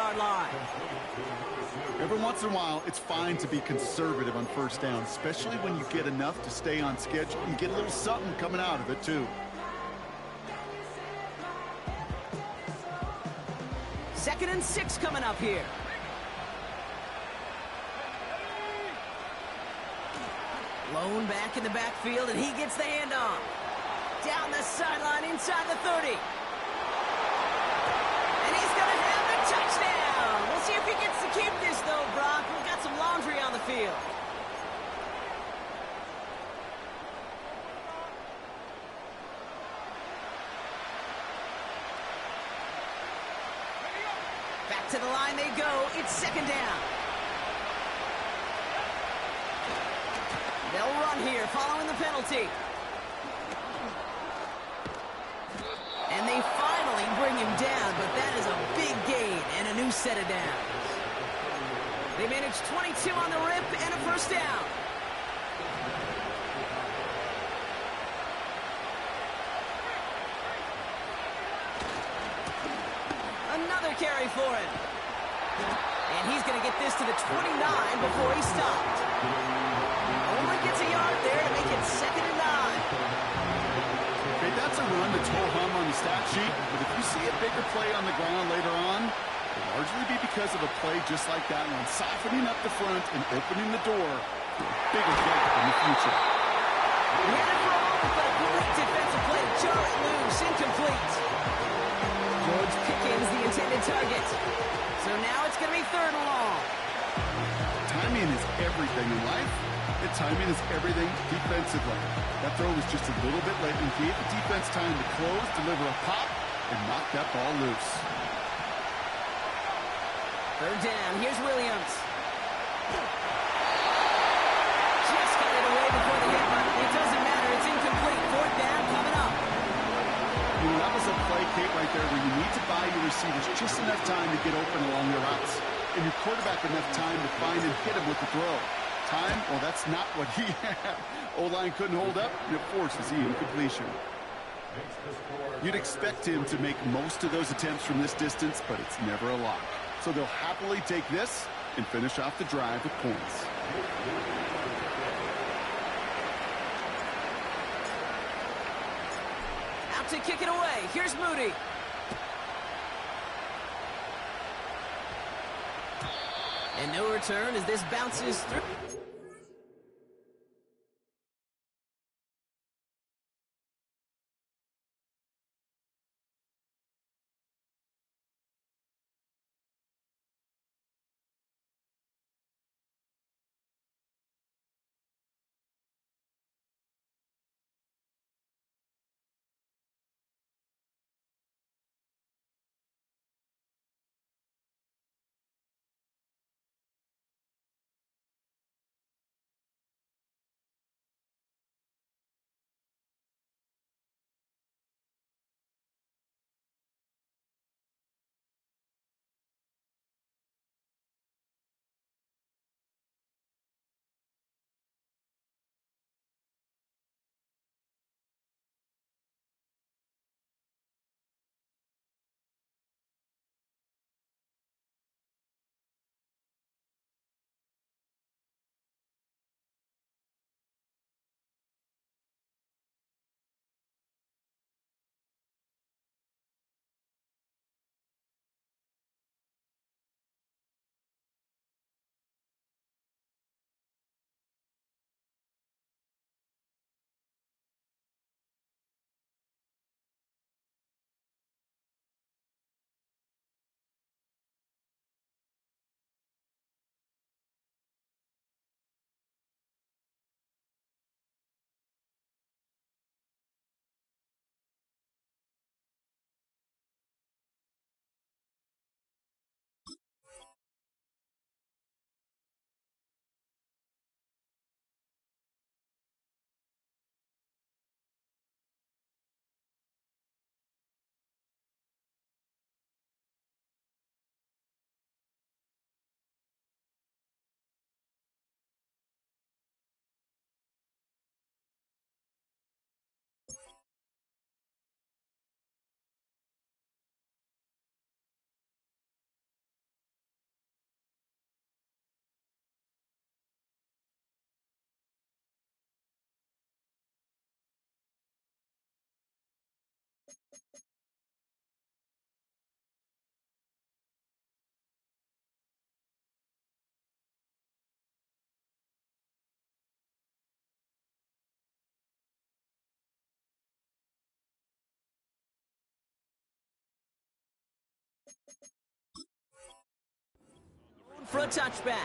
30-yard line. Every once in a while, it's fine to be conservative on first down, especially when you get enough to stay on schedule and get a little something coming out of it, too. Second and 6 coming up here. Lone back in the backfield, and he gets the handoff. Down the sideline inside the 30. And he's going to have a touchdown. We'll see if he gets to keep this, though, Brock. We've got some laundry on the field. Back to the line they go. It's second down. They'll run here following the penalty. And they finally bring him down, but that is a big gain and a new set of downs. They managed 22 on the rip and a first down. Another carry for him. And he's going to get this to the 29 before he stopped. Only gets a yard there to make it second and 9. Okay, that's a run that's ho-hum on the stat sheet, but if you see a bigger play on the ground later on, it'll largely be because of a play just like that one, softening up the front and opening the door for a bigger gap in the future. He had it for a moment, but a great defensive play to jar it loose, incomplete. George Pickens, the intended target. So now it's going to be third and long. Timing is everything in life, and timing is everything defensively. That throw was just a little bit late and gave the defense time to close, deliver a pop, and knock that ball loose. Third down. Here's Williams. Just got it away before the hit, but it doesn't matter. It's incomplete. Fourth down coming up. You know, that was a play, Kate, right there where you need to buy your receivers just enough time to get open along their routes. And your quarterback enough time to find and hit him with the throw. Time? Well, that's not what he had. O-line couldn't hold up, and it forces the incompletion. You'd expect him to make most of those attempts from this distance, but it's never a lock. So they'll happily take this and finish off the drive with points. Out to kick it away. Here's Moody. And no return as this bounces through. for a touchback.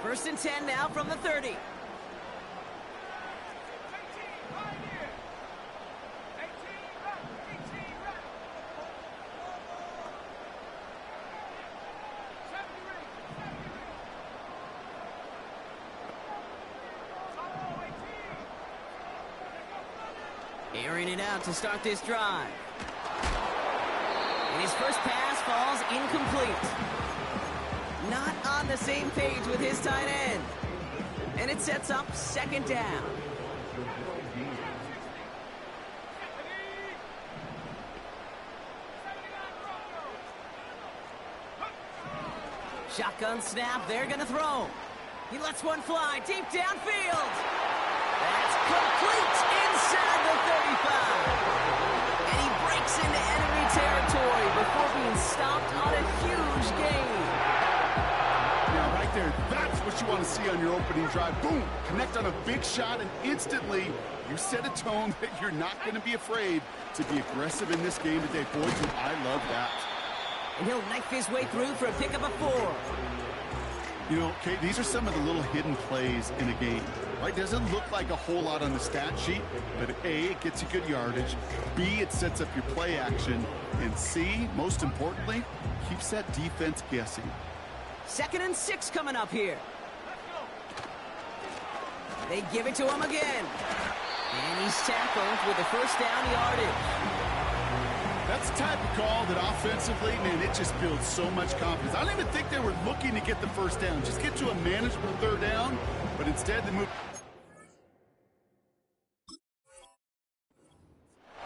First and 10 now from the 30. Airing it out to start this drive. And his first pass falls incomplete. Not on the same page with his tight end. And it sets up second down. Shotgun snap, they're gonna throw. He lets one fly deep downfield. That's complete inside the 35. And he breaks into enemy territory before being stopped on a huge gain. Now, right there, that's what you want to see on your opening drive. Boom! Connect on a big shot, and instantly you set a tone that you're not going to be afraid to be aggressive in this game today. Boy, do I love that. And he'll knife his way through for a pickup of 4. You know, Kate, these are some of the little hidden plays in a game, right? Doesn't look like a whole lot on the stat sheet, but A, it gets you good yardage, B, it sets up your play action, and C, most importantly, keeps that defense guessing. 2nd and 6 coming up here. They give it to him again. And he's tackled with the first down yardage. That's the type of call that offensively, man, it just builds so much confidence. I don't even think they were looking to get the first down. Just get to a manageable 3rd down, but instead they move.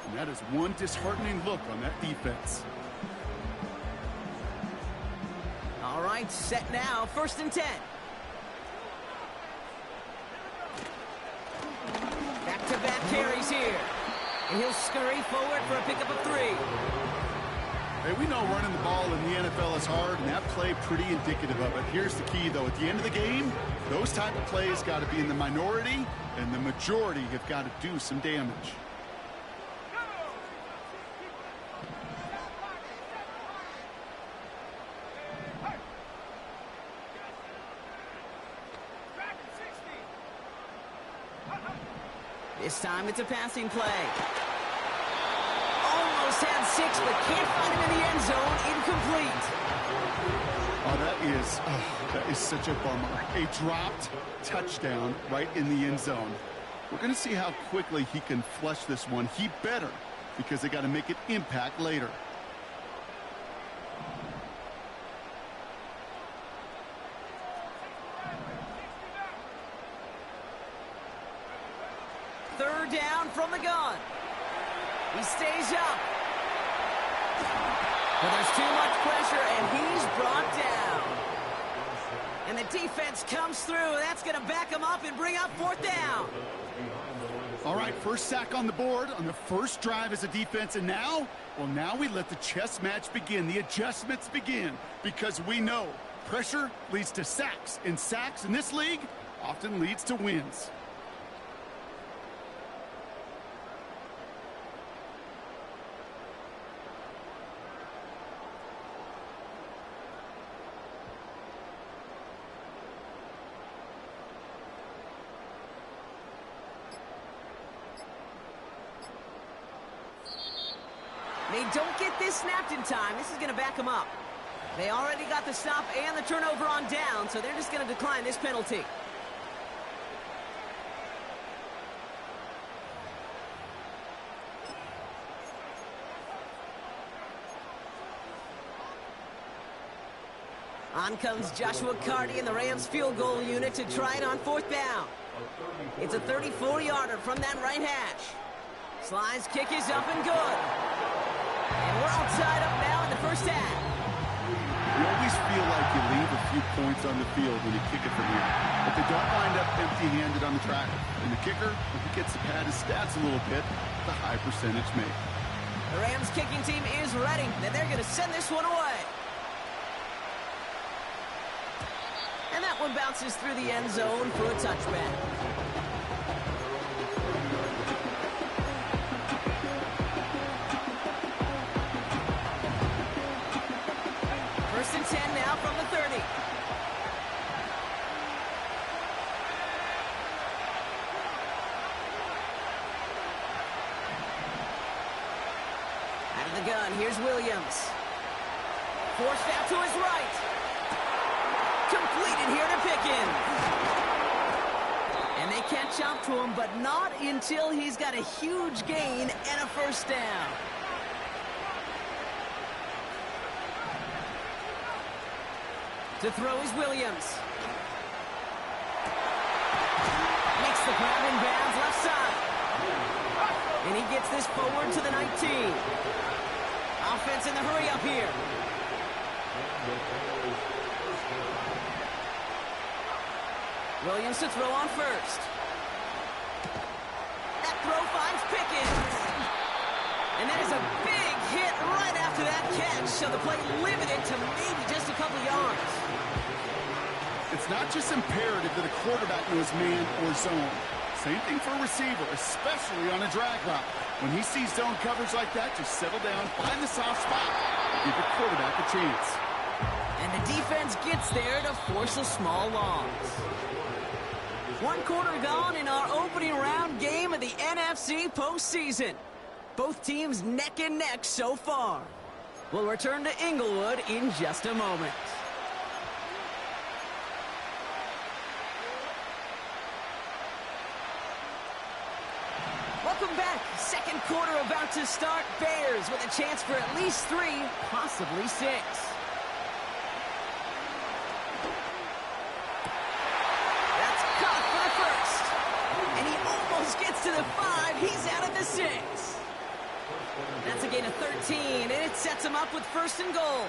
And that is one disheartening look on that defense. All right, set now, 1st and 10. Back-to-back carries here. And he'll scurry forward for a pickup of 3. Hey, we know running the ball in the NFL is hard, and that play pretty indicative of it. Here's the key, though. At the end of the game, those type of plays got to be in the minority, and the majority have got to do some damage. This time it's a passing play. Almost had 6, but can't find him in the end zone. Incomplete. Oh, that is such a bummer. A dropped touchdown right in the end zone. We're going to see how quickly he can flush this one. He better, because they got to make an impact later. Third down from the gun. He stays up. But there's too much pressure, and he's brought down. And the defense comes through. That's going to back him up and bring up 4th down. All right, first sack on the board on the first drive as a defense. And now, well, now we let the chess match begin. The adjustments begin, because we know pressure leads to sacks. And sacks in this league often leads to wins. They don't get this snapped in time. This is going to back them up. They already got the stop and the turnover on down, so they're just going to decline this penalty. On comes Joshua Carty and the Rams field goal unit to try it on 4th down. It's a 34-yarder from that right hash. Sly's kick is up and good. And we're all tied up now in the first half. You always feel like you leave a few points on the field when you kick it from here. But they don't wind up empty-handed on the track. And the kicker, if he gets to pad his stats a little bit, the high percentage made. The Rams kicking team is ready, and they're going to send this one away. And that one bounces through the end zone for a touchback. First and 10 now from the 30. Out of the gun, here's Williams. Forced out to his right. Completed here to Pickens. And they catch up to him, but not until he's got a huge gain and a first down. To throw is Williams. Makes the grab in bounds left side. And he gets this forward to the 19. Offense in the hurry up here. Williams to throw on first. That throw finds Pickens. And that is a big hit right after that catch, so the play limited to maybe just a couple yards. It's not just imperative that a quarterback knows man or zone. Same thing for a receiver, especially on a drag route. When he sees zone coverage like that, just settle down, find the soft spot, give your quarterback a chance. And the defense gets there to force a small loss. 1 quarter gone in our opening round game of the NFC postseason. Both teams neck and neck so far. We'll return to Inglewood in just a moment. Welcome back. Second quarter about to start. Bears with a chance for at least 3, possibly 6. That's caught for the first. And he almost gets to the 5. He's out at the 6. That's a gain of 13, and it sets him up with first and goal.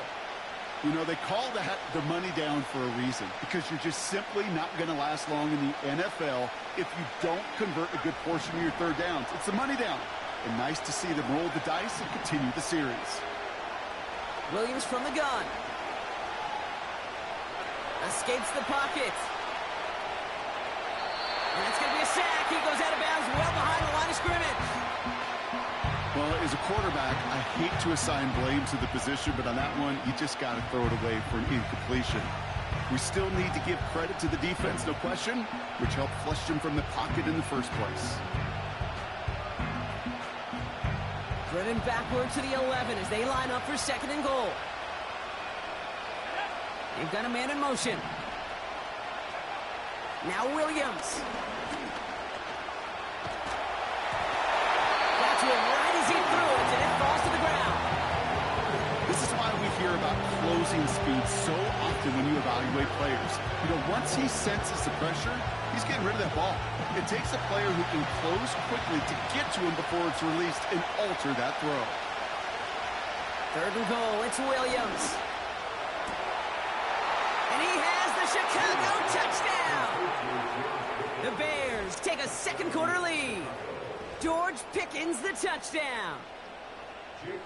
You know, they call that the money down for a reason, because you're just simply not going to last long in the NFL if you don't convert a good portion of your third downs. It's the money down. And nice to see them roll the dice and continue the series. Williams from the gun. Escapes the pocket. And it's going to be a sack. He goes out of bounds well behind the line of scrimmage. Well, as a quarterback, I hate to assign blame to the position, but on that one, you just got to throw it away for an incompletion. We still need to give credit to the defense, no question, which helped flush him from the pocket in the first place. Driven backward to the 11 as they line up for second and goal. They've got a man in motion. Now Williams. Got to him right as he threw it, and it falls to the ground. This is why we hear about closing speed so often when you evaluate players. You know, once he senses the pressure, he's getting rid of that ball. It takes a player who can close quickly to get to him before it's released and alter that throw. Third and goal, it's Williams. And he has the Chicago touchdown. The Bears take a second quarter lead. George Pickens the touchdown.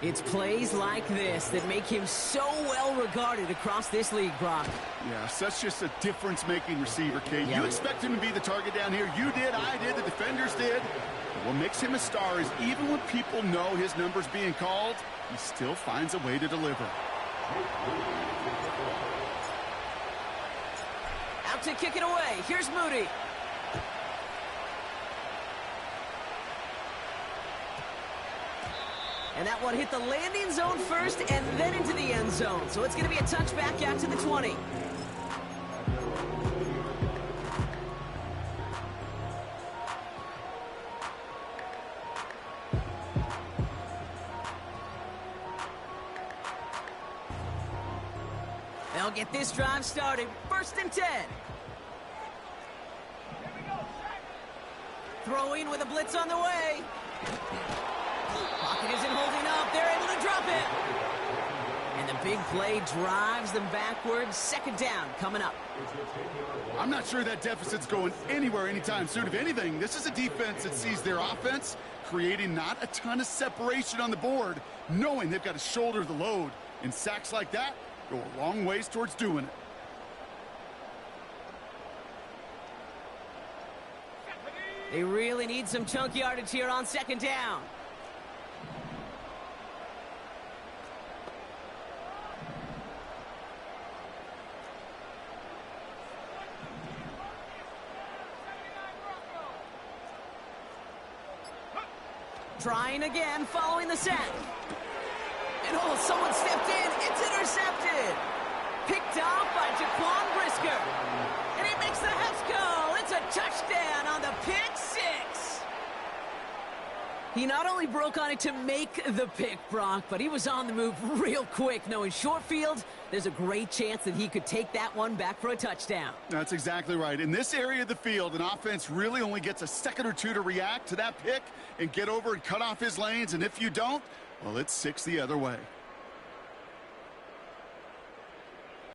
It's plays like this that make him so well regarded across this league, Brock. Yeah, such just a difference-making receiver, Kate. Yeah. You expect him to be the target down here. You did, I did, the defenders did. What makes him a star is even when people know his number's being called, he still finds a way to deliver. Out to kick it away. Here's Moody. And that one hit the landing zone first and then into the end zone. So it's going to be a touchback out to the 20. They'll get this drive started. First and 10. Throwing with a blitz on the way. Pocket isn't holding up. They're able to drop it. And And the big play drives them backwards. Second down coming up. I'm not sure that deficit's going anywhere anytime soon. If anything, this is a defense that sees their offense creating not a ton of separation on the board, knowing they've got to shoulder the load. And sacks like that go a long ways towards doing it. They really need some chunk yardage here on second down. Trying again, following the sack. And oh, someone stepped in. It's intercepted. Picked off by Jaquan Brisker. And he makes the Hess goal. It's a touchdown on the pick six. He not only broke on it to make the pick, Brock, but he was on the move real quick, knowing short field, there's a great chance that he could take that one back for a touchdown. That's exactly right. In this area of the field, an offense really only gets a second or two to react to that pick and get over and cut off his lanes. And if you don't, well, it's 6 the other way.